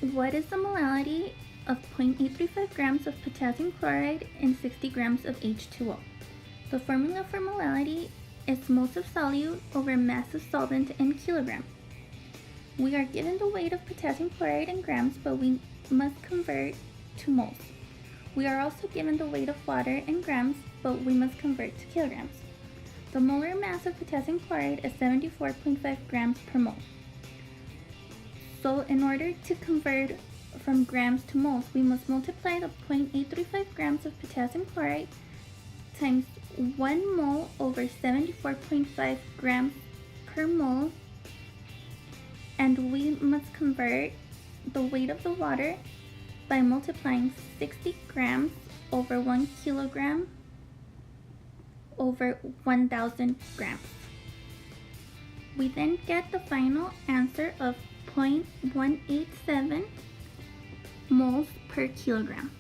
What is the molality of 0.835 grams of potassium chloride and 60 grams of H2O? The formula for molality is moles of solute over mass of solvent in kilogram. We are given the weight of potassium chloride in grams, but we must convert to moles. We are also given the weight of water in grams, but we must convert to kilograms. The molar mass of potassium chloride is 74.5 grams per mole. So in order to convert from grams to moles, we must multiply the 0.835 grams of potassium chloride times 1 mole over 74.5 grams per mole, and we must convert the weight of the water by multiplying 60 grams over 1 kilogram over 1,000 grams. We then get the final answer of 0.187 moles per kilogram.